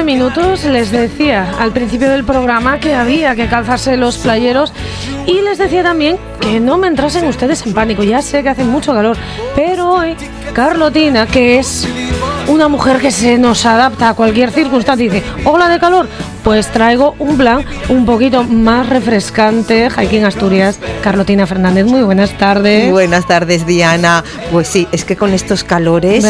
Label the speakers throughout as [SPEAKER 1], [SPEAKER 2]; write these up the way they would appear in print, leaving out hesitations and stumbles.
[SPEAKER 1] minutos les decía al principio del programa que había que calzarse los playeros y les decía también que no me entrasen ustedes en pánico. Ya sé que hace mucho calor, pero hoy Carlotina, que es una mujer que se nos adapta a cualquier circunstancia, dice, ola de calor, pues traigo un plan un poquito más refrescante. Aquí en Asturias, Carlotina Fernández, muy buenas tardes.
[SPEAKER 2] Buenas tardes, Diana. Pues sí, es que con estos calores,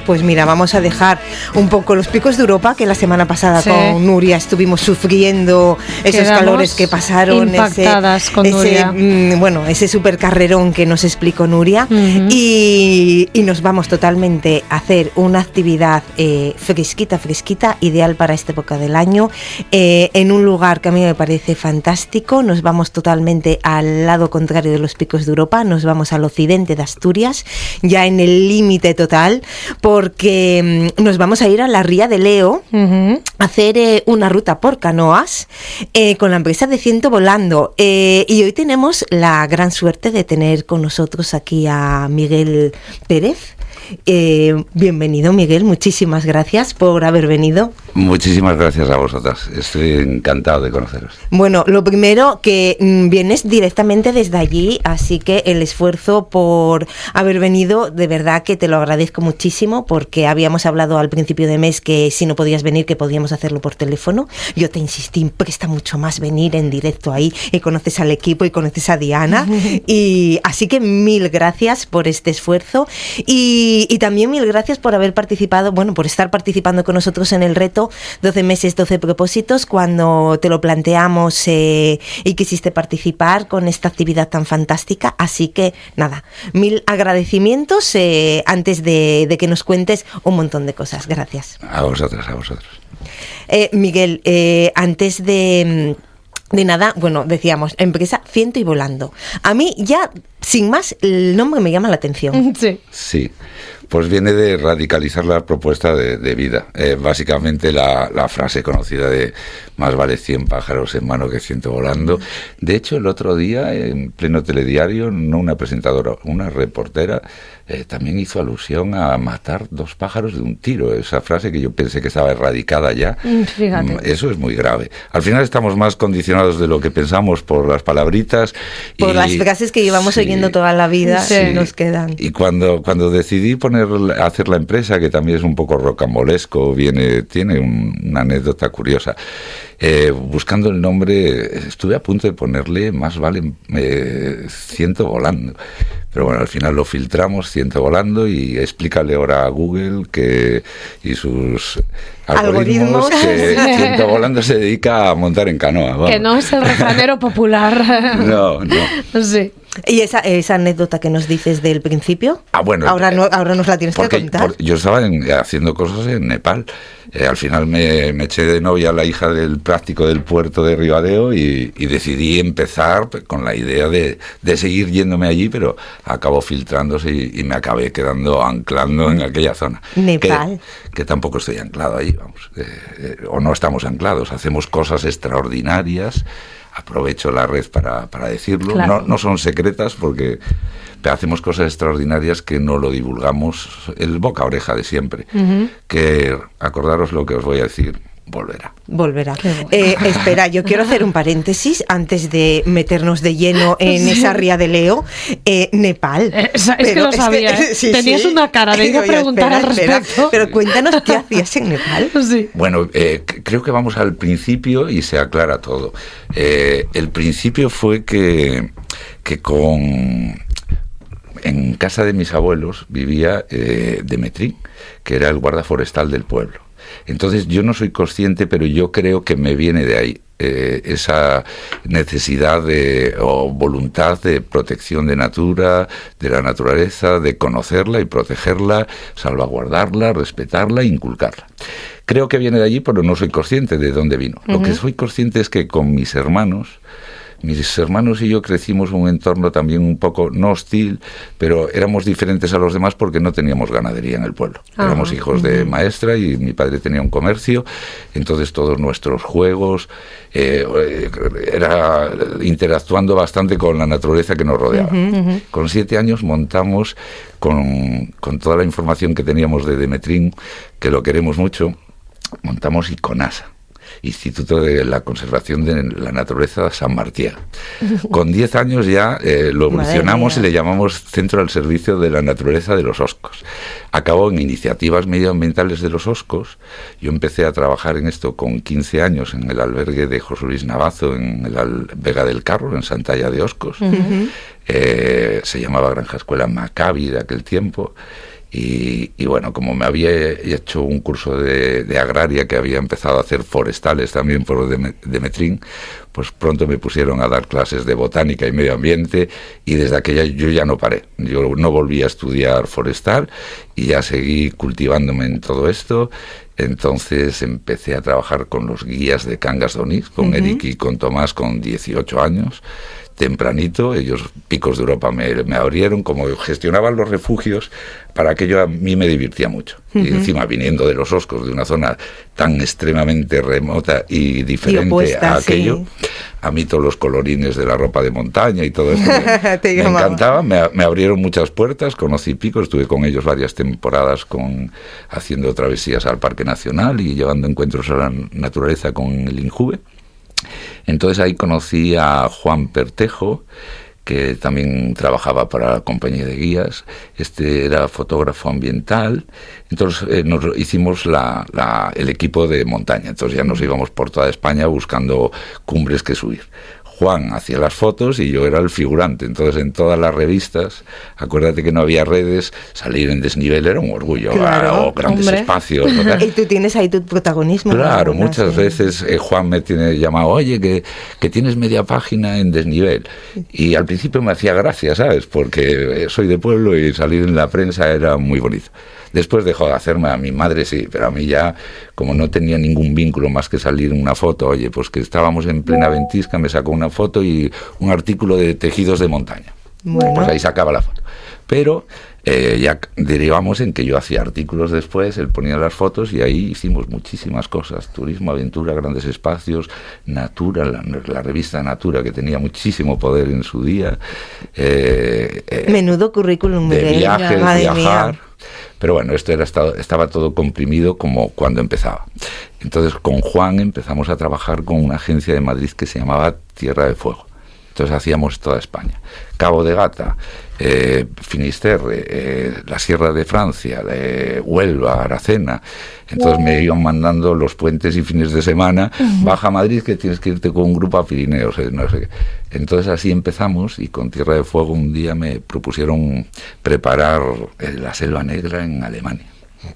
[SPEAKER 2] pues mira, vamos a dejar un poco los picos de Europa, que la semana pasada con Nuria estuvimos sufriendo esos calores que pasaron.
[SPEAKER 1] Impactadas con Nuria.
[SPEAKER 2] Ese super carrerón que nos explicó Nuria. Uh-huh. Y nos vamos totalmente a hacer una actividad fresquita, ideal para esta época del año, en un lugar que a mí me parece fantástico. Nos vamos totalmente al lado contrario de los picos de Europa, nos vamos al occidente de Asturias, ya en el límite total, porque nos vamos a ir a la Ría de Leo, uh-huh, a hacer una ruta por canoas con la empresa de Ciento Volando, y hoy tenemos la gran suerte de tener con nosotros aquí a Miguel Pérez. Bienvenido, Miguel, muchísimas gracias por haber venido.
[SPEAKER 3] Muchísimas gracias a vosotras, estoy encantado de conoceros.
[SPEAKER 2] Bueno, lo primero, que vienes directamente desde allí, así que el esfuerzo por haber venido, de verdad que te lo agradezco muchísimo, porque habíamos hablado al principio de mes que si no podías venir, que podíamos hacerlo por teléfono. Yo te insistí, presta mucho más venir en directo ahí, y conoces al equipo y conoces a Diana, y así que mil gracias por este esfuerzo, y también mil gracias por haber participado, por estar participando con nosotros en el reto 12 meses, 12 propósitos, cuando te lo planteamos y quisiste participar con esta actividad tan fantástica. Así que nada, mil agradecimientos antes de que nos cuentes un montón de cosas. Gracias.
[SPEAKER 3] A vosotros.
[SPEAKER 2] Miguel, antes de nada, decíamos, empresa Ciento y Volando. A mí ya, sin más, el nombre me llama la atención.
[SPEAKER 3] Sí. Pues viene de radicalizar la propuesta de vida. Básicamente la frase conocida de más vale 100 pájaros en mano que 100 volando. De hecho, el otro día, en pleno telediario, no una presentadora, una reportera, también hizo alusión a matar 2 pájaros de un tiro. Esa frase que yo pensé que estaba erradicada ya.
[SPEAKER 1] Fíjate.
[SPEAKER 3] Eso es muy grave. Al final estamos más condicionados de lo que pensamos por las palabritas.
[SPEAKER 2] Por las frases que llevamos oyendo toda la vida, nos quedan.
[SPEAKER 3] Y cuando decidí hacer la empresa, que también es un poco rocambolesco, tiene una anécdota curiosa. Buscando el nombre, estuve a punto de ponerle más vale 100 volando. Pero bueno, al final lo filtramos, 100 volando, y explícale ahora a Google y sus algoritmos que 100 volando se dedica a montar en canoa. Vamos.
[SPEAKER 1] Que no es el refranero popular.
[SPEAKER 3] No.
[SPEAKER 1] Sí.
[SPEAKER 2] ¿Y esa anécdota que nos dices del principio?
[SPEAKER 3] Bueno.
[SPEAKER 2] Ahora nos la tienes que contar.
[SPEAKER 3] Yo estaba haciendo cosas en Nepal. Al final me eché de novia a la hija del práctico del puerto de Ribadeo y decidí empezar con la idea de seguir yéndome allí, pero acabó filtrándose y me acabé anclando en aquella zona.
[SPEAKER 2] Nepal.
[SPEAKER 3] Que tampoco estoy anclado allí, vamos. O no estamos anclados, hacemos cosas extraordinarias. Aprovecho la red para decirlo. Claro. No son secretas porque hacemos cosas extraordinarias que no lo divulgamos, el boca a oreja de siempre. Uh-huh. Que acordaros lo que os voy a decir. Volverá.
[SPEAKER 2] Bueno. Espera, yo quiero hacer un paréntesis antes de meternos de lleno en esa Ría de Leo. Nepal.
[SPEAKER 1] Es que lo sabía. Tenías una cara de ir a preguntar al respecto.
[SPEAKER 2] Pero cuéntanos qué hacías en Nepal.
[SPEAKER 1] Sí.
[SPEAKER 3] Bueno, creo que vamos al principio y se aclara todo. El principio fue que en casa de mis abuelos vivía Demetrín, que era el guarda forestal del pueblo. Entonces yo no soy consciente, pero yo creo que me viene de ahí esa necesidad o voluntad de protección de la naturaleza, de conocerla y protegerla, salvaguardarla, respetarla e inculcarla. Creo que viene de allí, pero no soy consciente de dónde vino. Uh-huh. Lo que soy consciente es que con mis hermanos y yo crecimos en un entorno también un poco no hostil, pero éramos diferentes a los demás porque no teníamos ganadería en el pueblo. Éramos hijos de maestra y mi padre tenía un comercio, entonces todos nuestros juegos era interactuando bastante con la naturaleza que nos rodeaba. Uh-huh. Con 7 años montamos con toda la información que teníamos de Demetrín, que lo queremos mucho, montamos ICONASA, Instituto de la Conservación de la Naturaleza San Martial. Con 10 años ya lo evolucionamos y le llamamos Centro al Servicio de la Naturaleza de los Oscos. Acabó en iniciativas medioambientales de los Oscos. Yo empecé a trabajar en esto con 15 años en el albergue de José Luis Navazo, en el Vega del Carro, en Santalla de Oscos. Se llamaba Granja Escuela Maccabi de aquel tiempo. Y bueno, como me había hecho un curso de agraria, que había empezado a hacer forestales también por Demetrín, pues pronto me pusieron a dar clases de botánica y medio ambiente, y desde aquella yo ya no paré. Yo no volví a estudiar forestal y ya seguí cultivándome en todo esto. Entonces empecé a trabajar con los guías de Cangas d'Onís, con Eric y con Tomás, con 18 años. Tempranito, ellos, Picos de Europa, me abrieron, como gestionaban los refugios, para aquello a mí me divertía mucho. Y encima, viniendo de los Oscos, de una zona tan extremadamente remota y diferente y opuesta, a aquello, a mí todos los colorines de la ropa de montaña y todo esto me encantaba, me abrieron muchas puertas, conocí Picos, estuve con ellos varias temporadas haciendo travesías al Parque Nacional y llevando encuentros a la naturaleza con el INJUVE. Entonces ahí conocí a Juan Pertejo, que también trabajaba para la compañía de guías. Este era fotógrafo ambiental. Entonces nos hicimos el equipo de montaña. Entonces ya nos íbamos por toda España buscando cumbres que subir. Juan hacía las fotos y yo era el figurante. Entonces, en todas las revistas, acuérdate que no había redes, salir en desnivel era un orgullo,
[SPEAKER 2] claro,
[SPEAKER 3] o grandes espacios.
[SPEAKER 2] Y tú tienes ahí tu protagonismo.
[SPEAKER 3] Claro, muchas veces Juan me tiene llamado, oye, que tienes media página en desnivel. Y al principio me hacía gracia, ¿sabes? Porque soy de pueblo y salir en la prensa era muy bonito. Después dejó de hacerme, a mi madre sí, pero a mí ya, como no tenía ningún vínculo más que salir en una foto, oye, pues que estábamos en plena ventisca, me sacó una foto y un artículo de tejidos de montaña. Bueno. Pues ahí sacaba la foto. Pero ya derivamos en que yo hacía artículos después, él ponía las fotos y ahí hicimos muchísimas cosas. Turismo, aventura, grandes espacios, Natura, la revista Natura, que tenía muchísimo poder en su día.
[SPEAKER 2] Menudo currículum.
[SPEAKER 3] De viajes, viajar. Mía. Pero bueno, esto estaba todo comprimido como cuando empezaba. Entonces con Juan empezamos a trabajar con una agencia de Madrid que se llamaba Tierra de Fuego. Entonces hacíamos toda España. Cabo de Gata, Finisterre, la Sierra de Francia, Huelva, Aracena. Entonces me iban mandando los puentes y fines de semana, baja a Madrid que tienes que irte con un grupo a Pirineos, no sé qué. Entonces así empezamos y con Tierra de Fuego un día me propusieron preparar la Selva Negra en Alemania.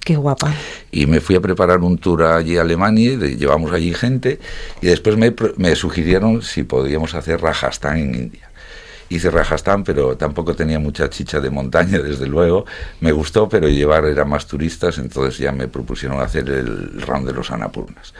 [SPEAKER 2] Qué guapa.
[SPEAKER 3] Y me fui a preparar un tour allí a Alemania, llevamos allí gente, y después me sugirieron si podíamos hacer Rajastán en India. Hice Rajastán, pero tampoco tenía mucha chicha de montaña, desde luego. Me gustó, pero llevar era más turistas, entonces ya me propusieron hacer el round de los Annapurnas.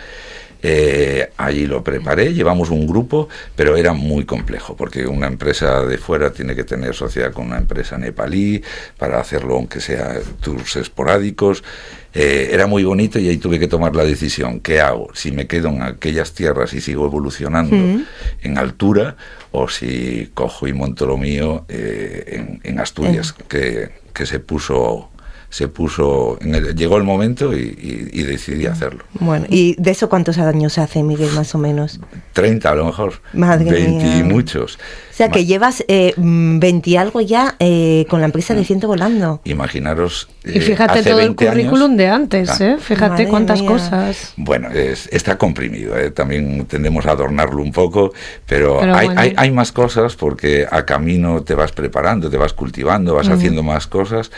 [SPEAKER 3] Allí lo preparé, llevamos un grupo, pero era muy complejo, porque una empresa de fuera tiene que tener sociedad con una empresa nepalí para hacerlo, aunque sea tours esporádicos. Era muy bonito y ahí tuve que tomar la decisión, ¿qué hago? Si me quedo en aquellas tierras y sigo evolucionando en altura, o si cojo y monto lo mío en Asturias, que llegó el momento y decidí hacerlo.
[SPEAKER 2] Bueno, ¿y de eso cuántos años hace, Miguel, más o menos?
[SPEAKER 3] 30 a lo mejor.
[SPEAKER 2] Madre
[SPEAKER 3] 20
[SPEAKER 2] mía.
[SPEAKER 3] Y muchos.
[SPEAKER 2] O sea, que llevas 20 y algo ya con la empresa de Ciento Volando.
[SPEAKER 3] Imaginaros.
[SPEAKER 1] Y fíjate todo el currículum de antes, fíjate
[SPEAKER 2] Madre
[SPEAKER 1] cuántas
[SPEAKER 2] mía.
[SPEAKER 1] cosas.
[SPEAKER 3] Bueno, está comprimido, también tendemos a adornarlo un poco, pero
[SPEAKER 1] bueno.
[SPEAKER 3] hay más cosas porque a camino te vas preparando, te vas cultivando, vas haciendo más cosas.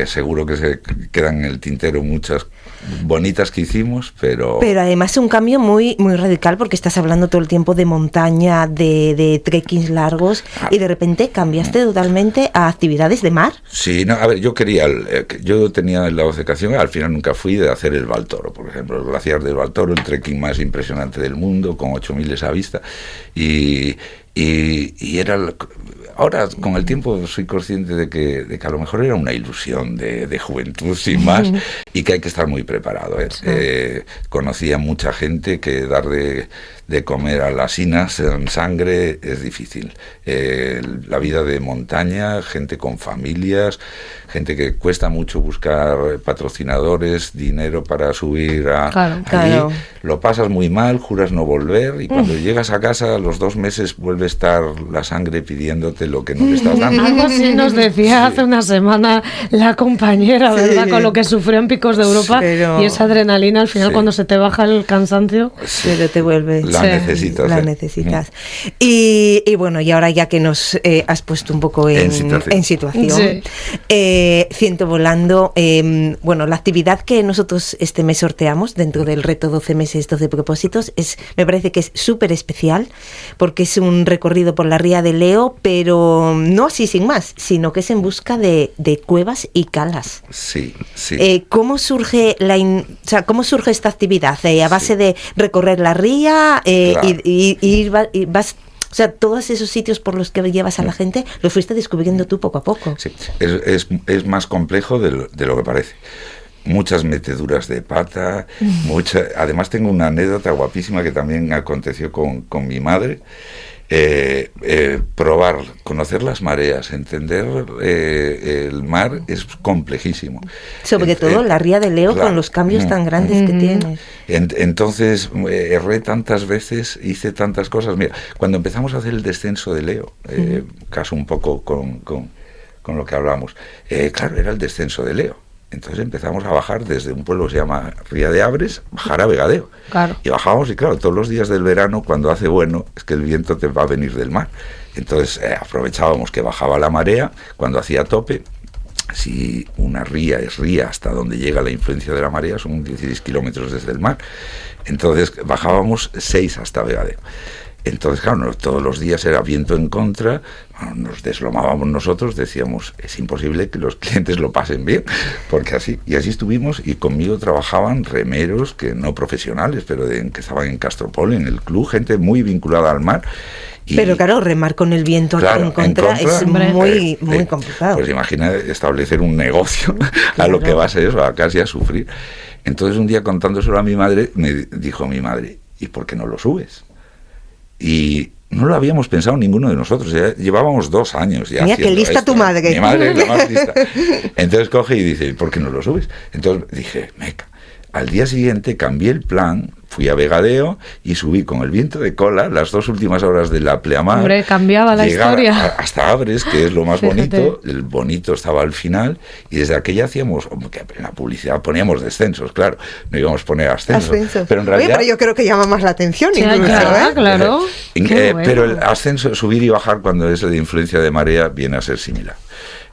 [SPEAKER 3] Seguro que se quedan en el tintero muchas bonitas que hicimos, pero
[SPEAKER 2] además es un cambio muy, muy radical porque estás hablando todo el tiempo de montaña, de trekkings largos y de repente cambiaste totalmente a actividades de mar.
[SPEAKER 3] Sí, no, a ver, yo tenía la obcecación, al final nunca fui, de hacer el Baltoro, por ejemplo, el glaciar del Baltoro, el trekking más impresionante del mundo, con 8.000 a vista, y Y era... Ahora, con el tiempo, soy consciente de que a lo mejor era una ilusión de juventud, sin más, y que hay que estar muy preparado. Sí. Conocía mucha gente que dar de comer a las inas en sangre es difícil. La vida de montaña, gente con familias, gente que cuesta mucho buscar patrocinadores, dinero para subir allí. Claro. Lo pasas muy mal, juras no volver, y cuando llegas a casa, a los 2 meses vuelve a estar la sangre pidiéndote lo que no le estás dando.
[SPEAKER 1] Algo así nos decía hace una semana la compañera, ¿verdad? Con lo que sufrió en Picos de Europa, y esa adrenalina al final cuando se te baja el cansancio,
[SPEAKER 2] pero te vuelve.
[SPEAKER 3] La necesitas.
[SPEAKER 2] La necesitas. Y bueno, y ahora ya que nos has puesto un poco en situación, Ciento Volando, bueno, la actividad que nosotros este mes sorteamos dentro del reto 12 meses, 12 propósitos, me parece que es súper especial, porque es un recorrido por la ría de Leo, pero no así sin más, sino que es en busca de cuevas y calas.
[SPEAKER 3] Sí.
[SPEAKER 2] ¿Cómo surge cómo surge esta actividad? ¿A base de recorrer la ría y vas... O sea, todos esos sitios por los que llevas a la gente, los fuiste descubriendo tú poco a poco.
[SPEAKER 3] Sí, es más complejo de lo que parece. Muchas meteduras de pata, además tengo una anécdota guapísima que también aconteció con mi madre. Probar, conocer las mareas, entender el mar es complejísimo.
[SPEAKER 2] Sobre todo la ría de Leo, con los cambios tan grandes que tiene.
[SPEAKER 3] Entonces erré tantas veces, hice tantas cosas. Mira, cuando empezamos a hacer el descenso de Leo, caso un poco con lo que hablamos, claro, era el descenso de Leo. Entonces empezamos a bajar desde un pueblo que se llama Ría de Abres, bajar a Vegadeo. Claro. Y bajábamos, y claro, todos los días del verano, cuando hace bueno, es que el viento te va a venir del mar. Entonces aprovechábamos que bajaba la marea, cuando hacía tope. Si una ría es ría hasta donde llega la influencia de la marea, son 16 kilómetros desde el mar. Entonces bajábamos 6 hasta Vegadeo. Entonces, claro, todos los días era viento en contra, nos deslomábamos nosotros, decíamos, es imposible que los clientes lo pasen bien, porque así estuvimos, y conmigo trabajaban remeros que no profesionales, pero que estaban en Castropol, en el club, gente muy vinculada al mar.
[SPEAKER 2] Pero claro, remar con el viento en contra es muy complicado.
[SPEAKER 3] Pues imagina establecer un negocio a lo que va a ser eso, a casi a sufrir. Entonces un día, contándoselo a mi madre, me dijo mi madre, ¿y por qué no lo subes? Y no lo habíamos pensado ninguno de nosotros, ya llevábamos 2 años ya.
[SPEAKER 2] Mira, qué lista tu madre.
[SPEAKER 3] Mi madre es la más lista. Entonces coge y dice, ¿por qué no lo subes? Entonces dije, meca. Al día siguiente cambié el plan, fui a Vegadeo y subí con el viento de cola las 2 últimas horas de la pleamar.
[SPEAKER 1] Hombre, cambiaba la historia.
[SPEAKER 3] Hasta Abres, que es lo más bonito. El bonito estaba al final, y desde aquella hacíamos, en la publicidad poníamos descensos, claro, no íbamos a poner ascensos. Pero en realidad...
[SPEAKER 2] pero yo creo que llama más la atención.
[SPEAKER 1] Sí, incluso, claro.
[SPEAKER 3] Pero el ascenso, subir y bajar cuando es de influencia de marea, viene a ser similar.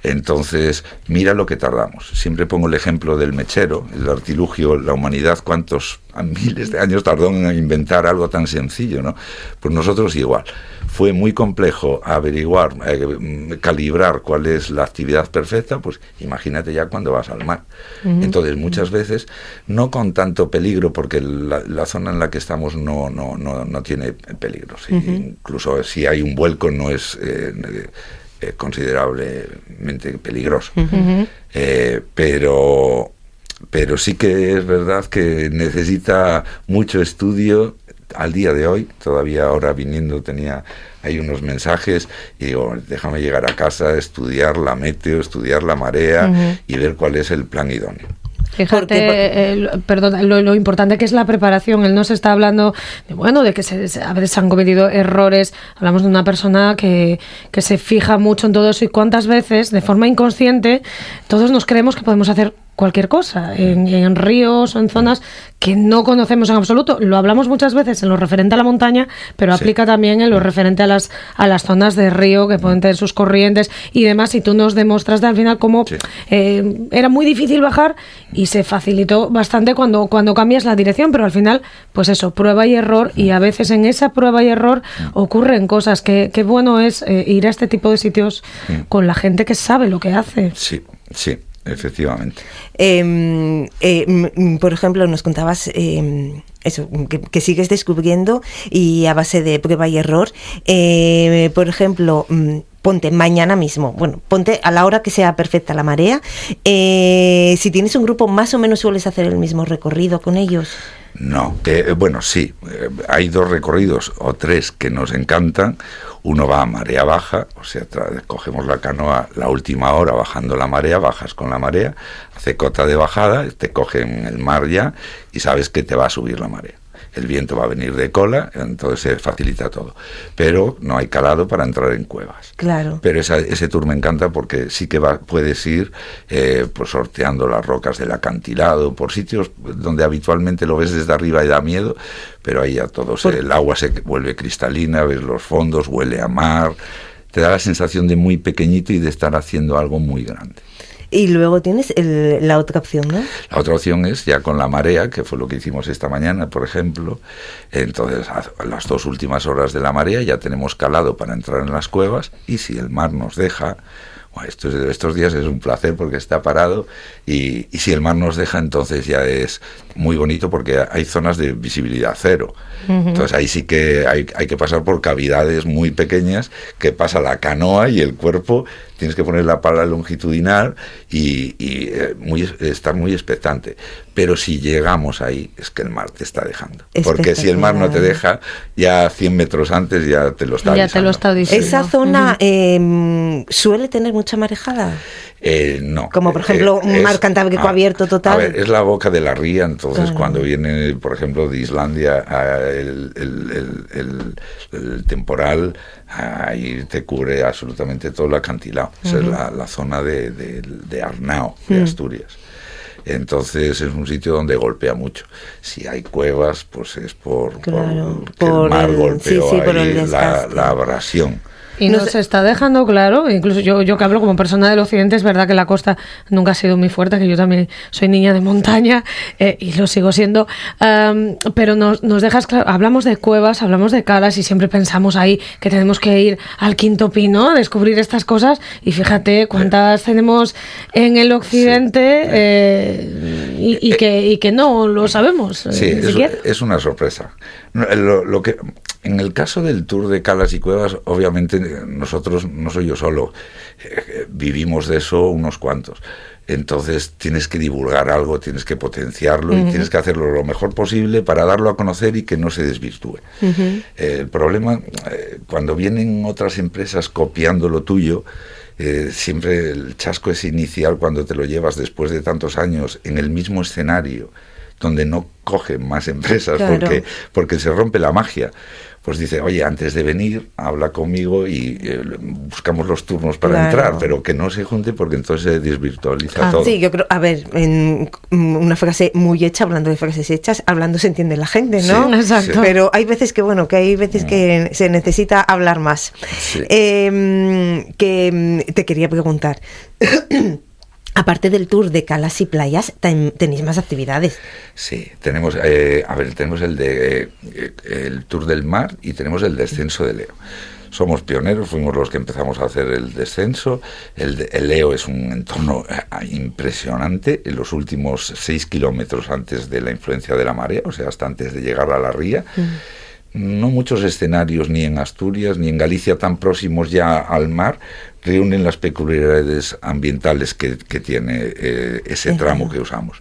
[SPEAKER 3] Entonces, mira lo que tardamos. Siempre pongo el ejemplo del mechero, el artilugio, la humanidad, cuántos miles de años tardó en inventar algo tan sencillo, ¿no? Pues nosotros igual. Fue muy complejo averiguar, calibrar cuál es la actividad perfecta, pues imagínate ya cuando vas al mar. Entonces, muchas veces, no con tanto peligro, porque la zona en la que estamos no tiene peligro. ¿Sí? Incluso si hay un vuelco no es... considerablemente peligroso. Pero sí que es verdad que necesita mucho estudio al día de hoy. Todavía ahora viniendo hay unos mensajes y digo, déjame llegar a casa, estudiar la meteo, estudiar la marea y ver cuál es el plan idóneo.
[SPEAKER 1] Fíjate, lo importante que es la preparación. Él nos está hablando de que a veces se han cometido errores. Hablamos de una persona que se fija mucho en todo eso, y cuántas veces, de forma inconsciente, todos nos creemos que podemos hacer cualquier cosa en ríos o en zonas que no conocemos en absoluto. Lo hablamos muchas veces en lo referente a la montaña, pero aplica también en lo referente a las zonas de río que pueden tener sus corrientes y demás, y tú nos demostraste al final cómo era muy difícil bajar y se facilitó bastante cuando cambias la dirección, pero al final, pues eso, prueba y error, y a veces en esa prueba y error ocurren cosas que bueno es ir a este tipo de sitios con la gente que sabe lo que hace.
[SPEAKER 3] Sí. efectivamente.
[SPEAKER 2] Por ejemplo, nos contabas eso, que sigues descubriendo y a base de prueba y error. Por ejemplo, ponte mañana mismo, bueno, ponte a la hora que sea perfecta la marea. Si tienes un grupo, más o menos sueles hacer el mismo recorrido con ellos.
[SPEAKER 3] No, bueno, sí, hay 2 recorridos o 3 que nos encantan. Uno va a marea baja, o sea, cogemos la canoa la última hora bajando la marea, bajas con la marea, hace cota de bajada, te cogen el mar ya y sabes que te va a subir la marea. El viento va a venir de cola, entonces se facilita todo. Pero no hay calado para entrar en cuevas.
[SPEAKER 2] Claro.
[SPEAKER 3] Pero ese tour me encanta porque sí que puedes ir pues sorteando las rocas del acantilado, por sitios donde habitualmente lo ves desde arriba y da miedo, pero ahí ya todo, el agua se vuelve cristalina, ves los fondos, huele a mar, te da la sensación de muy pequeñito y de estar haciendo algo muy grande.
[SPEAKER 2] Y luego tienes la otra opción, ¿no?
[SPEAKER 3] La otra opción es ya con la marea, que fue lo que hicimos esta mañana, por ejemplo. Entonces, a las 2 últimas horas de la marea ya tenemos calado para entrar en las cuevas, y si el mar nos deja, bueno, estos días es un placer porque está parado, y si el mar nos deja, entonces ya es muy bonito porque hay zonas de visibilidad cero. Entonces ahí sí que hay que pasar por cavidades muy pequeñas, que pasa la canoa y el cuerpo, tienes que poner la pala longitudinal y estar muy expectante. Pero si llegamos ahí, es que el mar te está dejando. Porque si el mar no te deja, ya 100 metros antes ya te lo está avisando.
[SPEAKER 1] Ya te lo está diciendo.
[SPEAKER 2] ¿Esa zona suele tener mucha marejada?
[SPEAKER 3] No.
[SPEAKER 2] Como por ejemplo un mar Cantábrico abierto total.
[SPEAKER 3] A ver, es la boca de la ría, entonces cuando viene, por ejemplo, de Islandia el temporal, ahí te cubre absolutamente todo el acantilado. Esa es la zona de Arnao, de Asturias. Entonces es un sitio donde golpea mucho. Si hay cuevas, pues es porque el mar golpeó ahí la abrasión.
[SPEAKER 1] Y nos está dejando claro, incluso yo que hablo como persona del occidente, es verdad que la costa nunca ha sido muy fuerte, que yo también soy niña de montaña y lo sigo siendo, pero nos dejas claro, hablamos de cuevas, hablamos de calas y siempre pensamos ahí que tenemos que ir al Quinto Pino a descubrir estas cosas, y fíjate cuántas tenemos en el occidente y que no lo sabemos.
[SPEAKER 3] Sí, es una sorpresa. Lo que en el caso del tour de calas y cuevas, obviamente nosotros, no soy yo solo, vivimos de eso unos cuantos. Entonces tienes que divulgar algo, tienes que potenciarlo y tienes que hacerlo lo mejor posible para darlo a conocer y que no se desvirtúe. El problema, cuando vienen otras empresas copiando lo tuyo, siempre el chasco es inicial cuando te lo llevas después de tantos años en el mismo escenario, donde no cogen más empresas, claro, porque se rompe la magia. Pues dice, oye, antes de venir, habla conmigo y buscamos los turnos para entrar, pero que no se junte porque entonces se desvirtualiza todo.
[SPEAKER 2] Sí, yo creo, a ver, en una frase muy hecha, hablando de frases hechas, hablando se entiende la gente, ¿no?
[SPEAKER 1] Sí, exacto.
[SPEAKER 2] Pero hay veces que se necesita hablar más. Sí. Que te quería preguntar... Aparte del tour de calas y playas, tenéis más actividades.
[SPEAKER 3] Sí, tenemos, tenemos el tour del mar y tenemos el descenso de Leo. Somos pioneros, fuimos los que empezamos a hacer el descenso. El Leo es un entorno impresionante. En los últimos 6 kilómetros antes de la influencia de la marea, o sea, hasta antes de llegar a la ría. No muchos escenarios, ni en Asturias, ni en Galicia, tan próximos ya al mar, reúnen las peculiaridades ambientales que tiene ese tramo que usamos.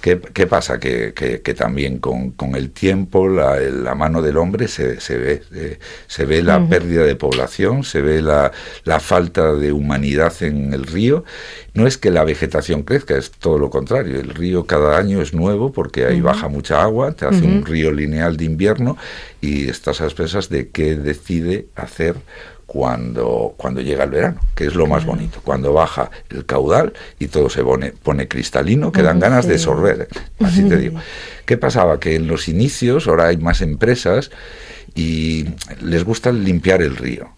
[SPEAKER 3] ¿Qué pasa? Que también con el tiempo, la mano del hombre se ve la pérdida de población, se ve la falta de humanidad en el río. No es que la vegetación crezca, es todo lo contrario. El río cada año es nuevo porque ahí baja mucha agua, te hace un río lineal de invierno y estás a expensas de qué decide hacer cuando llega el verano, que es lo más bonito, cuando baja el caudal y todo se pone cristalino, que dan ganas de sorber, así te digo. ¿Qué pasaba? Que en los inicios, ahora hay más empresas y les gusta limpiar el río.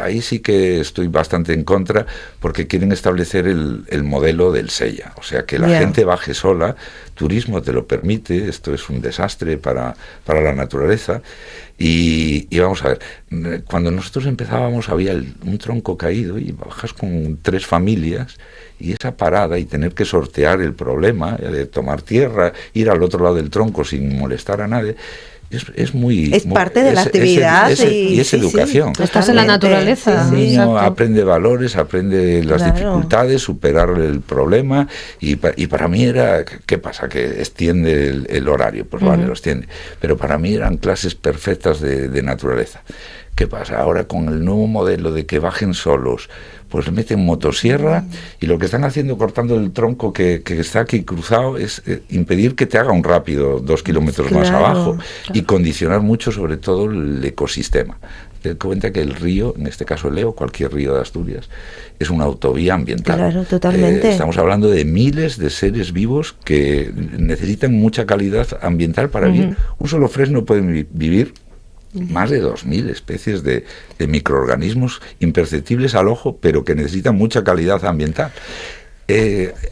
[SPEAKER 3] ahí sí que estoy bastante en contra, porque quieren establecer el modelo del Sella, o sea, que la gente baje sola. Turismo te lo permite, esto es un desastre para la naturaleza. Y vamos a ver, cuando nosotros empezábamos había un tronco caído y bajas con 3 familias, y esa parada y tener que sortear el problema de tomar tierra, ir al otro lado del tronco sin molestar a nadie, es muy...
[SPEAKER 2] Es parte de la actividad
[SPEAKER 3] y es educación.
[SPEAKER 1] Estás en la naturaleza.
[SPEAKER 3] El niño aprende valores, aprende las dificultades, superar el problema, y para mí era... ¿Qué pasa? Que extiende el horario, pues vale, lo extiende. Pero para mí eran clases perfectas de naturaleza. ¿Qué pasa? Ahora con el nuevo modelo de que bajen solos, pues meten motosierra, y lo que están haciendo cortando el tronco que está aquí cruzado es impedir que te haga un rápido 2 kilómetros más abajo, y condicionar mucho sobre todo el ecosistema. Te das cuenta que el río, en este caso el Eo, cualquier río de Asturias, es una autovía ambiental.
[SPEAKER 2] Claro, totalmente.
[SPEAKER 3] Estamos hablando de miles de seres vivos que necesitan mucha calidad ambiental para vivir. Un solo fresno puede vivir más de 2.000 especies de microorganismos imperceptibles al ojo, pero que necesitan mucha calidad ambiental.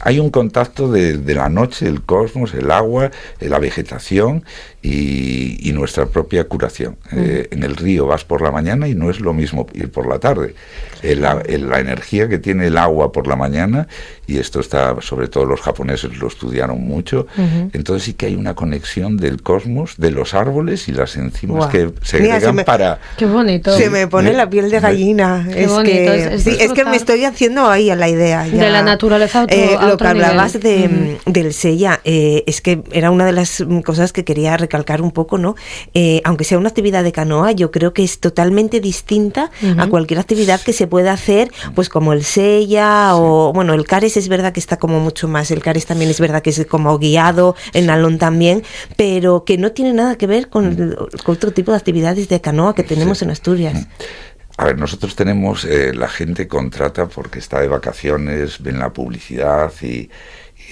[SPEAKER 3] Hay un contacto de la noche, el cosmos, el agua, la vegetación y nuestra propia curación. En el río vas por la mañana y no es lo mismo ir por la tarde. La energía que tiene el agua por la mañana, y esto está, sobre todo los japoneses lo estudiaron mucho, entonces sí que hay una conexión del cosmos, de los árboles y las enzimas que segregan para...
[SPEAKER 1] ¡Qué bonito!
[SPEAKER 2] Se me pone la piel de gallina.
[SPEAKER 1] Qué bonito.
[SPEAKER 2] Es que me estoy haciendo ahí a la idea. Ya.
[SPEAKER 1] De la naturaleza a otro
[SPEAKER 2] lo que hablabas
[SPEAKER 1] nivel.
[SPEAKER 2] Del Sella, es que era una de las cosas que quería recalcar un poco, ¿no? Aunque sea una actividad de canoa, yo creo que es totalmente distinta a cualquier actividad que se pueda hacer, pues como el Sella o, bueno, el Cares es verdad que está como mucho más, el Cares también es verdad que es como guiado, el Nalón también, pero que no tiene nada que ver con otro tipo de actividades de canoa que tenemos en Asturias.
[SPEAKER 3] A ver, nosotros tenemos, la gente contrata porque está de vacaciones, ven la publicidad y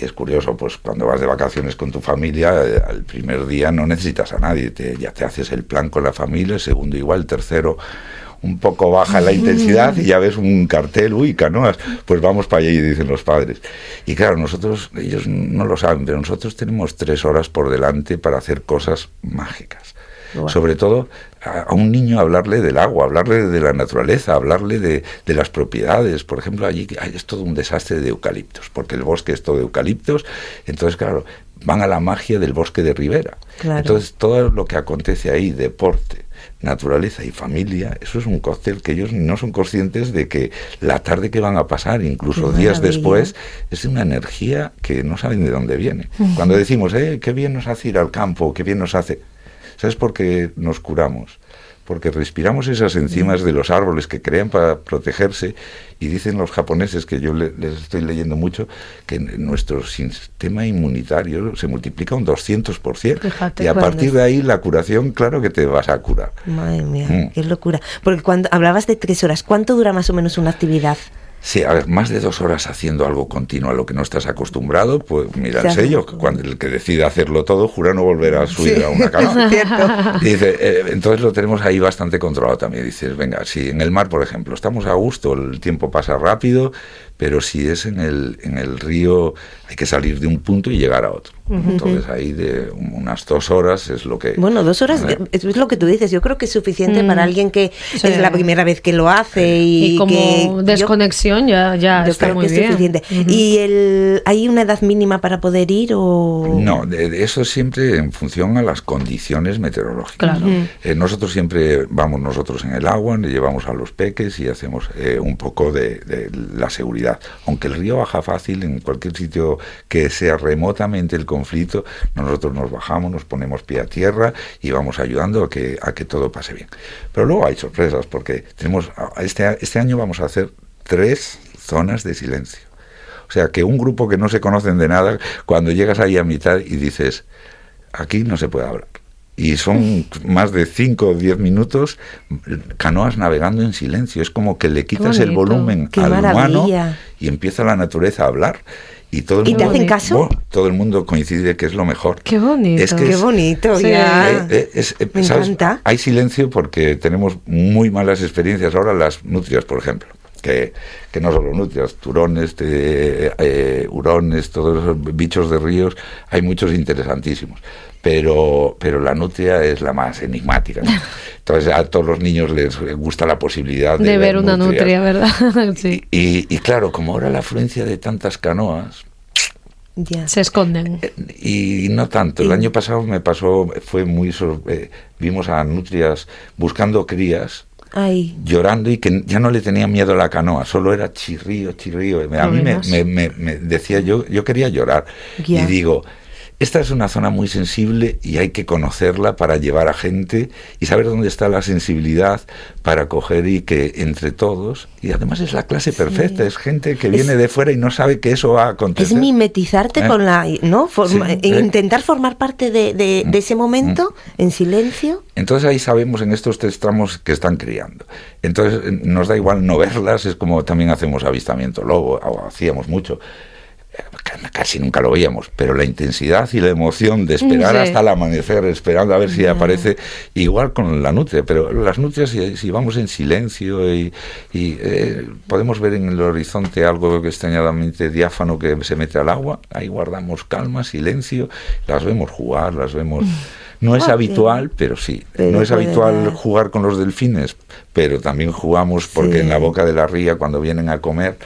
[SPEAKER 3] es curioso, pues cuando vas de vacaciones con tu familia, al primer día no necesitas a nadie, ya te haces el plan con la familia, el segundo igual, el tercero un poco baja la intensidad y ya ves un cartel, uy, canoas, pues vamos para allí, dicen los padres. Y claro, ellos no lo saben, pero nosotros tenemos 3 horas por delante para hacer cosas mágicas. Wow. Sobre todo a un niño hablarle del agua, hablarle de la naturaleza, hablarle de las propiedades. Por ejemplo, allí es todo un desastre de eucaliptos, porque el bosque es todo eucaliptos. Entonces, claro, van a la magia del bosque de ribera. Claro. Entonces, todo lo que acontece ahí, deporte, naturaleza y familia, eso es un cóctel que ellos no son conscientes de que la tarde que van a pasar, incluso días después, es una energía que no saben de dónde viene. Cuando decimos, qué bien nos hace ir al campo, qué bien nos hace... ¿Sabes por qué nos curamos? Porque respiramos esas enzimas de los árboles que crean para protegerse, y dicen los japoneses, que yo les estoy leyendo mucho, que nuestro sistema inmunitario se multiplica un 200%. Fíjate, y a partir de ahí la curación, claro que te vas a curar.
[SPEAKER 2] Madre mía, qué locura. Porque cuando hablabas de 3 horas, ¿cuánto dura más o menos una actividad?
[SPEAKER 3] Sí, a ver, más de 2 horas haciendo algo continuo a lo que no estás acostumbrado, pues mira el sello, cuando el que decide hacerlo todo jura no volver a subir a una canoa. Y dice, entonces lo tenemos ahí bastante controlado también. Dices, venga, si en el mar, por ejemplo, estamos a gusto, el tiempo pasa rápido, pero si es en el río hay que salir de un punto y llegar a otro. Entonces ahí de unas 2 horas es lo que...
[SPEAKER 2] Bueno, 2 horas es lo que tú dices. Yo creo que es suficiente para alguien que es la primera vez que lo hace y
[SPEAKER 1] como
[SPEAKER 2] que
[SPEAKER 1] desconexión ya
[SPEAKER 2] yo
[SPEAKER 1] está
[SPEAKER 2] creo
[SPEAKER 1] muy
[SPEAKER 2] que
[SPEAKER 1] bien.
[SPEAKER 2] Es suficiente. ¿Y hay una edad mínima para poder ir o...?
[SPEAKER 3] No, eso es siempre en función a las condiciones meteorológicas.
[SPEAKER 1] Claro.
[SPEAKER 3] Nosotros siempre vamos nosotros en el agua, le llevamos a los peques y hacemos un poco de la seguridad. Aunque el río baja fácil, en cualquier sitio que sea remotamente el conflicto, nosotros nos bajamos, nos ponemos pie a tierra y vamos ayudando a que todo pase bien. Pero luego hay sorpresas, porque tenemos este año vamos a hacer 3 zonas de silencio. O sea, que un grupo que no se conocen de nada, cuando llegas ahí a mitad y dices, aquí no se puede hablar. y son más de 5 o 10 minutos canoas navegando en silencio. Es como que le quitas el volumen
[SPEAKER 2] Qué
[SPEAKER 3] al
[SPEAKER 2] maravilla.
[SPEAKER 3] humano y empieza la naturaleza a hablar. Y todo el
[SPEAKER 2] ¿Y
[SPEAKER 3] mundo,
[SPEAKER 2] te hacen caso?
[SPEAKER 3] Todo el mundo coincide que es lo mejor.
[SPEAKER 1] Qué bonito.
[SPEAKER 3] Es que
[SPEAKER 2] Qué bonito,
[SPEAKER 1] Sí.
[SPEAKER 2] ya. Me
[SPEAKER 3] ¿sabes?
[SPEAKER 2] encanta.
[SPEAKER 3] Hay silencio porque tenemos muy malas experiencias. Ahora las nutrias, por ejemplo, que no solo nutrias, turones, hurones, todos esos bichos de ríos, hay muchos interesantísimos. Pero la nutria es la más enigmática, ¿no? Entonces a todos los niños les gusta la posibilidad
[SPEAKER 1] de ver una
[SPEAKER 3] nutrias.
[SPEAKER 1] nutria, ¿verdad? Sí.
[SPEAKER 3] Y claro, como ahora la afluencia de tantas canoas,
[SPEAKER 2] Ya.
[SPEAKER 1] Se esconden.
[SPEAKER 3] y no tanto. El año pasado me pasó, fue muy vimos a nutrias buscando crías,
[SPEAKER 2] Ay,
[SPEAKER 3] llorando, y que ya no le tenían miedo a la canoa, solo era chirrío. A mí
[SPEAKER 1] Problemas.
[SPEAKER 3] me decía, yo quería llorar.
[SPEAKER 2] Ya.
[SPEAKER 3] Y digo, esta es una zona muy sensible y hay que conocerla para llevar a gente y saber dónde está la sensibilidad para coger y que entre todos, y además es la clase perfecta, es gente que viene de fuera y no sabe que eso va a acontecer.
[SPEAKER 2] es mimetizarte con la, ¿no? Intentar formar parte de ese momento en silencio.
[SPEAKER 3] Entonces ahí sabemos en estos 3 tramos que están criando. Entonces nos da igual no verlas, es como también hacemos avistamiento lobo, o hacíamos mucho. Casi nunca lo veíamos, pero la intensidad y la emoción de esperar
[SPEAKER 1] Sí.
[SPEAKER 3] hasta el amanecer, esperando a ver si aparece, igual con la nutria, pero las nutrias, si vamos en silencio y podemos ver en el horizonte algo extrañadamente diáfano que se mete al agua, ahí guardamos calma, silencio, las vemos jugar, las vemos... No es habitual, pero sí.
[SPEAKER 2] Pero
[SPEAKER 3] no es
[SPEAKER 2] puede
[SPEAKER 3] habitual
[SPEAKER 2] dar.
[SPEAKER 3] jugar con los delfines, pero también jugamos porque
[SPEAKER 2] Sí.
[SPEAKER 3] en la boca de la ría, cuando vienen a comer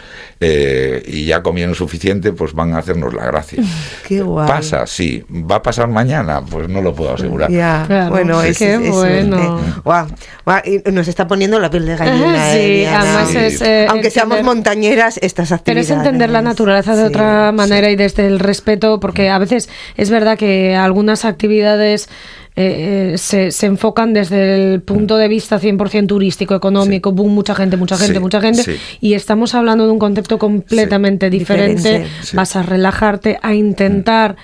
[SPEAKER 3] y ya comieron suficiente, pues van a hacernos la gracia.
[SPEAKER 2] Qué guay.
[SPEAKER 3] ¿Pasa? Sí. ¿Va a pasar mañana? Pues no lo puedo asegurar.
[SPEAKER 2] Ya,
[SPEAKER 1] Claro,
[SPEAKER 2] bueno,
[SPEAKER 1] sí, qué bueno.
[SPEAKER 2] Guau, guau, y nos está poniendo la piel de gallina.
[SPEAKER 1] Sí,
[SPEAKER 2] Diana.
[SPEAKER 1] además
[SPEAKER 3] Sí.
[SPEAKER 1] es...
[SPEAKER 2] Aunque seamos montañeras, estas
[SPEAKER 1] Pero
[SPEAKER 2] actividades.
[SPEAKER 1] es entender la naturaleza de
[SPEAKER 2] Sí.
[SPEAKER 1] otra manera y desde el respeto, porque a veces es verdad que algunas actividades se enfocan desde el punto de vista 100% turístico, económico, boom, mucha gente,
[SPEAKER 3] Sí, sí.
[SPEAKER 1] y estamos hablando de un concepto completamente diferente.
[SPEAKER 2] Diferente.
[SPEAKER 3] Sí.
[SPEAKER 1] Vas a relajarte, a intentar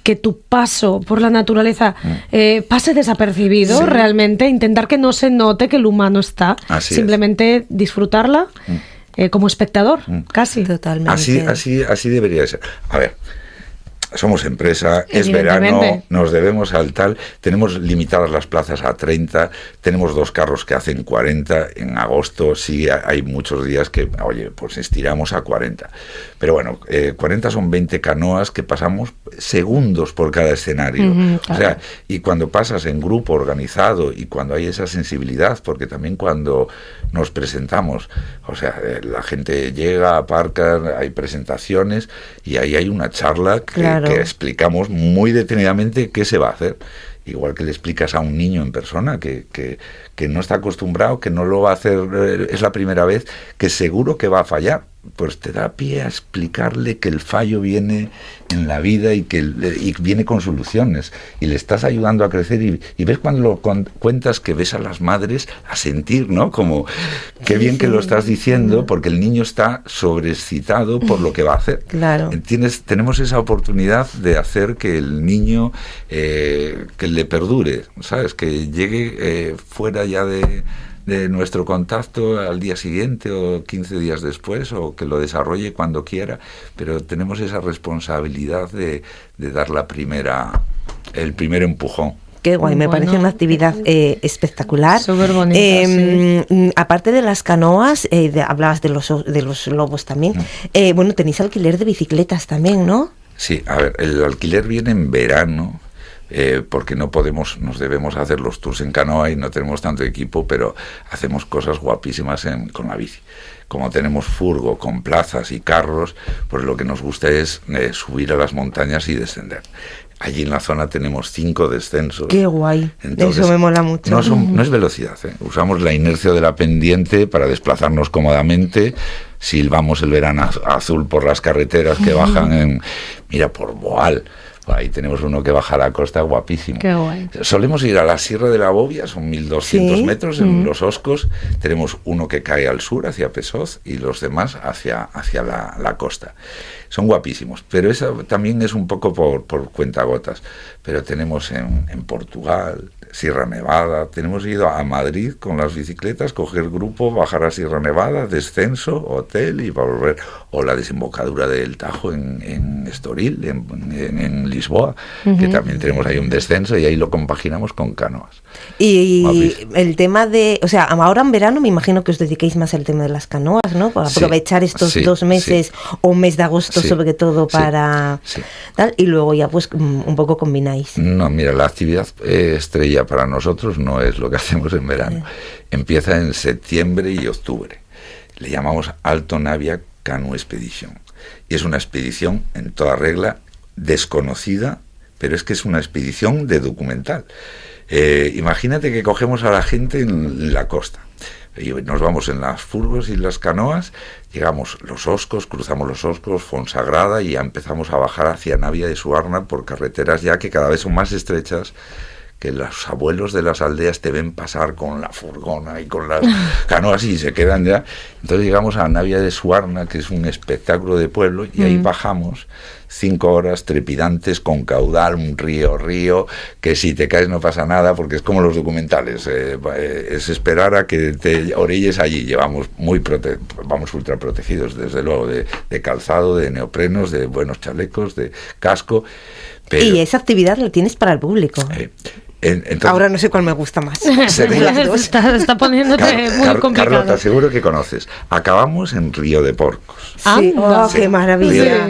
[SPEAKER 1] que tu paso por la naturaleza pase desapercibido, realmente, intentar que no se note que el humano está,
[SPEAKER 3] Así es.
[SPEAKER 1] simplemente disfrutarla como espectador, casi.
[SPEAKER 2] Totalmente.
[SPEAKER 3] Así debería de ser. A ver, somos empresa, es
[SPEAKER 1] Evidentemente.
[SPEAKER 3] verano, nos debemos al tal, tenemos limitadas las plazas a 30, tenemos 2 carros que hacen 40, en agosto sí hay muchos días que, oye, pues estiramos a 40. Pero bueno, 40 son 20 canoas que pasamos segundos por cada escenario.
[SPEAKER 1] Claro.
[SPEAKER 3] O sea, y cuando pasas en grupo organizado y cuando hay esa sensibilidad, porque también cuando nos presentamos, o sea, la gente llega, aparca, hay presentaciones y ahí hay una charla
[SPEAKER 2] Claro.
[SPEAKER 3] que explicamos muy detenidamente qué se va a hacer. Igual que le explicas a un niño en persona que no está acostumbrado, que no lo va a hacer, es la primera vez, que seguro que va a fallar. Pues te da pie a explicarle que el fallo viene en la vida y viene con soluciones. Y le estás ayudando a crecer y ves cuando lo cuentas que ves a las madres a sentir, ¿no? Como, qué bien que lo estás diciendo, porque el niño está sobreexcitado por lo que va a hacer.
[SPEAKER 2] Claro.
[SPEAKER 3] Tenemos esa oportunidad de hacer que el niño que le perdure, ¿sabes? Que llegue fuera ya de nuestro contacto al día siguiente o 15 días después, o que lo desarrolle cuando quiera, pero tenemos esa responsabilidad de dar el primer empujón.
[SPEAKER 2] Qué guay, me
[SPEAKER 1] Bueno.
[SPEAKER 2] parece una actividad espectacular.
[SPEAKER 1] Súper bonita,
[SPEAKER 2] Aparte de las canoas, hablabas de los lobos también. Bueno, tenéis alquiler de bicicletas también, ¿no?
[SPEAKER 3] Sí, a ver, el alquiler viene en verano, porque nos debemos hacer los tours en canoa y no tenemos tanto equipo, pero hacemos cosas guapísimas con la bici. Como tenemos furgo con plazas y carros, pues lo que nos gusta es subir a las montañas y descender. Allí en la zona tenemos 5 descensos.
[SPEAKER 2] Qué guay.
[SPEAKER 3] Entonces,
[SPEAKER 2] eso me mola mucho.
[SPEAKER 3] No es velocidad, ¿eh? Usamos la inercia de la pendiente para desplazarnos cómodamente. Silbamos el verano azul por las carreteras que bajan por Boal. Ahí tenemos uno que baja a la costa, guapísimo.
[SPEAKER 1] Qué guay.
[SPEAKER 3] Solemos ir a la Sierra de la Bobia, son 1200
[SPEAKER 2] ¿Sí?
[SPEAKER 3] metros en Los Oscos. Tenemos uno que cae al sur, hacia Pesoz, y los demás hacia la costa. son guapísimos, pero esa también es un poco por cuentagotas. Pero tenemos en Portugal, Sierra Nevada, tenemos ido a Madrid con las bicicletas, coger grupo, bajar a Sierra Nevada, descenso, hotel y volver. O la desembocadura del Tajo en Estoril, en Lisboa, que también tenemos ahí un descenso y ahí lo compaginamos con canoas.
[SPEAKER 2] Y el tema de, o sea, ahora en verano me imagino que os dediquéis más al tema de las canoas, ¿no? Para aprovechar estos 2 meses o mes de agosto sobre todo para tal, y luego ya pues un poco combináis.
[SPEAKER 3] No, mira, la actividad estrella para nosotros no es lo que hacemos en verano. Empieza en septiembre y octubre. Le llamamos Alto Navia Canoe Expedition. Y es una expedición en toda regla desconocida, pero es que es una expedición de documental. Imagínate que cogemos a la gente en la costa y nos vamos en las furgos y las canoas, llegamos los Oscos, cruzamos los Oscos, Fonsagrada, y ya empezamos a bajar hacia Navia de Suarna por carreteras ya que cada vez son más estrechas, que los abuelos de las aldeas te ven pasar con la furgona y con las canoas y se quedan ya. Entonces llegamos a Navia de Suarna, que es un espectáculo de pueblo, y ahí bajamos 5 horas trepidantes con caudal, un río, que si te caes no pasa nada, porque es como los documentales, es esperar a que te orilles allí. Vamos ultra protegidos, desde luego, de calzado, de neoprenos, de buenos chalecos, de casco. Pero,
[SPEAKER 2] y esa actividad la tienes para el público. Entonces, ahora no sé cuál me gusta más.
[SPEAKER 1] Está poniéndote muy complicado.
[SPEAKER 3] Carlos, te aseguro que conoces. Acabamos en Río de Porcos.
[SPEAKER 2] Sí, qué maravilla.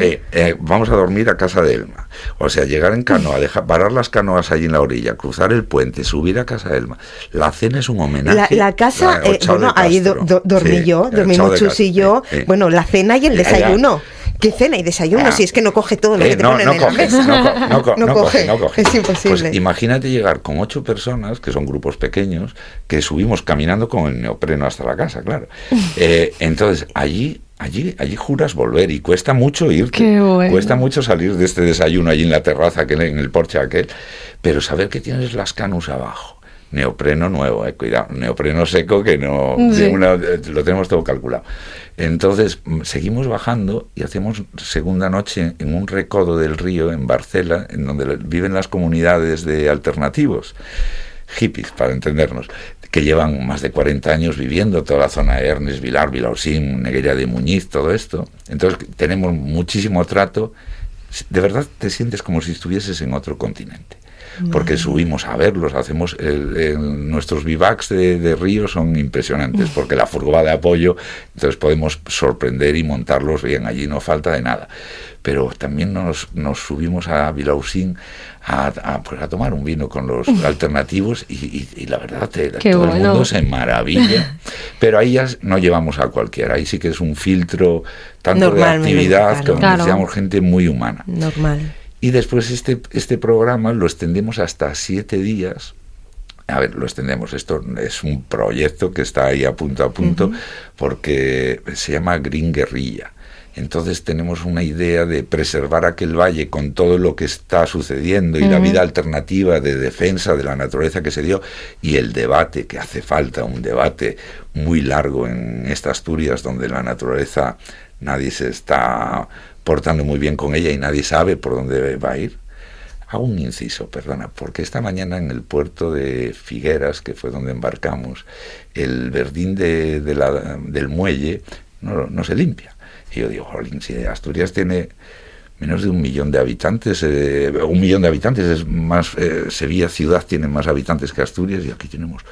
[SPEAKER 3] Vamos a dormir a casa de Elma. O sea, llegar en canoa, parar las canoas allí en la orilla, cruzar el puente, subir a casa de Elma. La cena es un homenaje.
[SPEAKER 2] La casa, bueno, ahí dormimos Chus y yo. Bueno, la cena y el desayuno. ¿Qué cena y desayuno? Si es que no coge todo lo que te ponen en la mesa. No coge. Es imposible.
[SPEAKER 3] Pues imagínate llegar con 8 personas, que son grupos pequeños, que subimos caminando con el neopreno hasta la casa, claro. Entonces, allí juras volver y cuesta mucho irte.
[SPEAKER 1] Qué bueno.
[SPEAKER 3] Cuesta mucho salir de este desayuno allí en la terraza, en el porche aquel, pero saber que tienes las canus abajo. Neopreno nuevo, cuidado, neopreno seco que no, lo tenemos todo calculado. Entonces seguimos bajando y hacemos segunda noche en un recodo del río en Barcela, en donde viven las comunidades de alternativos, hippies para entendernos, que llevan más de 40 años viviendo toda la zona de Ernest, Vilar, Vilausín, Negueira de Muñiz, todo esto. Entonces tenemos muchísimo trato, de verdad te sientes como si estuvieses en otro continente. Porque subimos a verlos, hacemos nuestros bivacs de río son impresionantes, porque la furgo va de apoyo, entonces podemos sorprender y montarlos bien, allí no falta de nada. Pero también nos subimos a Vilausín a tomar un vino con los alternativos y la verdad todo el mundo se maravilla. Pero ahí ya no llevamos a cualquiera, ahí sí que es un filtro tanto de actividad, como decíamos, gente muy humana.
[SPEAKER 2] Normal.
[SPEAKER 3] Y después este programa lo extendemos hasta 7 días. A ver, lo extendemos. Esto es un proyecto que está ahí a punto, porque se llama Green Guerrilla. Entonces tenemos una idea de preservar aquel valle con todo lo que está sucediendo y la vida alternativa de defensa de la naturaleza que se dio y el debate que hace falta, un debate muy largo en esta Asturias donde la naturaleza nadie se está portando muy bien con ella y nadie sabe por dónde va a ir. Hago un inciso, perdona, porque esta mañana en el puerto de Figueras, que fue donde embarcamos, el verdín del muelle no se limpia. Y yo digo, jolín, si Asturias tiene menos de 1 millón de habitantes, 1 millón de habitantes es más, Sevilla ciudad tiene más habitantes que Asturias y aquí tenemos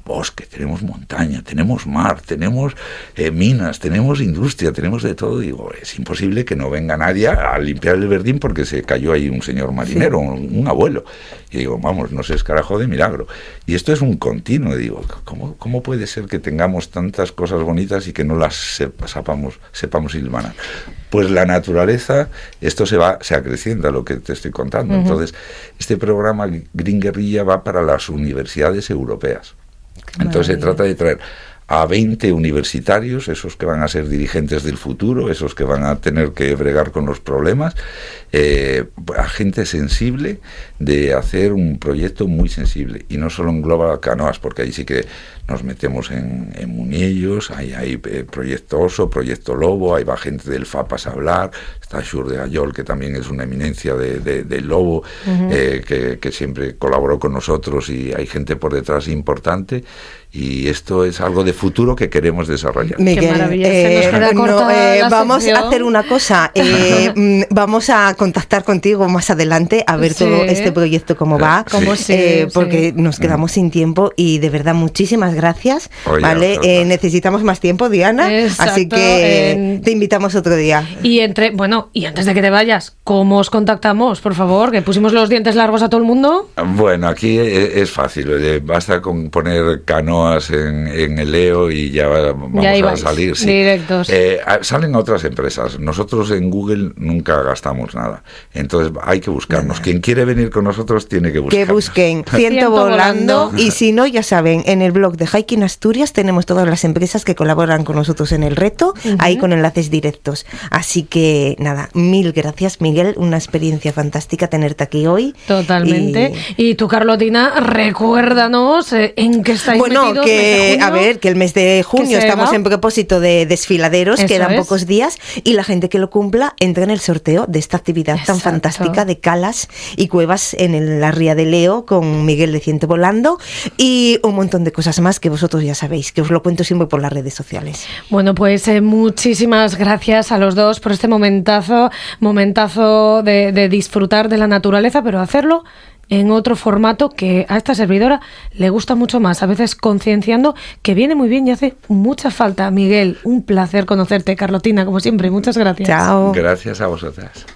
[SPEAKER 3] bosque, tenemos montaña, tenemos mar, tenemos minas, tenemos industria, tenemos de todo. Digo, es imposible que no venga nadie a limpiar el verdín porque se cayó ahí un señor marinero, un abuelo. Y digo, vamos, no se escarajó de milagro. Y esto es un continuo. Digo, ¿cómo puede ser que tengamos tantas cosas bonitas y que no las sepamos hilvanar? Pues la naturaleza, esto se acrecienta, lo que te estoy contando. Entonces, este programa Green Guerrilla va para las universidades europeas. Entonces se trata de traer a 20 universitarios, esos que van a ser dirigentes del futuro, esos que van a tener que bregar con los problemas, a gente sensible, de hacer un proyecto muy sensible. Y no solo engloba canoas, porque ahí sí que nos metemos en Muniellos, hay Proyecto Oso, Proyecto Lobo, ahí va gente del FAPAS a hablar, está Xur de Ayol, que también es una eminencia del lobo, que siempre colaboró con nosotros, y hay gente por detrás importante, y esto es algo de futuro que queremos desarrollar.
[SPEAKER 2] Miguel,
[SPEAKER 1] qué maravilla, se nos queda corta la
[SPEAKER 2] vamos
[SPEAKER 1] sección.
[SPEAKER 2] a hacer una cosa, vamos a contactar contigo más adelante a ver todo este proyecto cómo va, porque nos quedamos sin tiempo, y de verdad muchísimas gracias.
[SPEAKER 3] Oye,
[SPEAKER 2] ¿vale? Necesitamos más tiempo, Diana, así que te invitamos otro día.
[SPEAKER 1] Y antes de que te vayas, ¿cómo os contactamos, por favor? Que pusimos los dientes largos a todo el mundo.
[SPEAKER 3] Bueno, aquí es fácil, basta con poner canoas en el EO y ya vamos a salir. Sí.
[SPEAKER 1] Directos.
[SPEAKER 3] Salen otras empresas. Nosotros en Google nunca gastamos nada. Entonces hay que buscarnos. Quien quiere venir con nosotros tiene que buscarnos.
[SPEAKER 2] Que busquen Ciento Volando, y si no, ya saben, en el blog de Hiking Asturias tenemos todas las empresas que colaboran con nosotros en el reto, ahí con enlaces directos. Así que nada, mil gracias, Miguel, una experiencia fantástica tenerte aquí hoy.
[SPEAKER 1] Totalmente. Y tú, Carlotina, recuérdanos en qué estáis metidos.
[SPEAKER 2] Que el mes de junio estamos en propósito de desfiladeros,
[SPEAKER 1] Eso
[SPEAKER 2] quedan
[SPEAKER 1] es.
[SPEAKER 2] pocos días, y la gente que lo cumpla entra en el sorteo de esta actividad tan fantástica de calas y cuevas en la Ría de Leo con Miguel de Ciento Volando, y un montón de cosas más que vosotros ya sabéis, que os lo cuento siempre por las redes sociales.
[SPEAKER 1] Bueno, pues muchísimas gracias a los dos por este momentazo de disfrutar de la naturaleza, pero hacerlo en otro formato que a esta servidora le gusta mucho más, a veces concienciando, que viene muy bien y hace mucha falta. Miguel, un placer conocerte. Carlotina, como siempre, muchas gracias.
[SPEAKER 2] Chao.
[SPEAKER 3] Gracias a vosotras.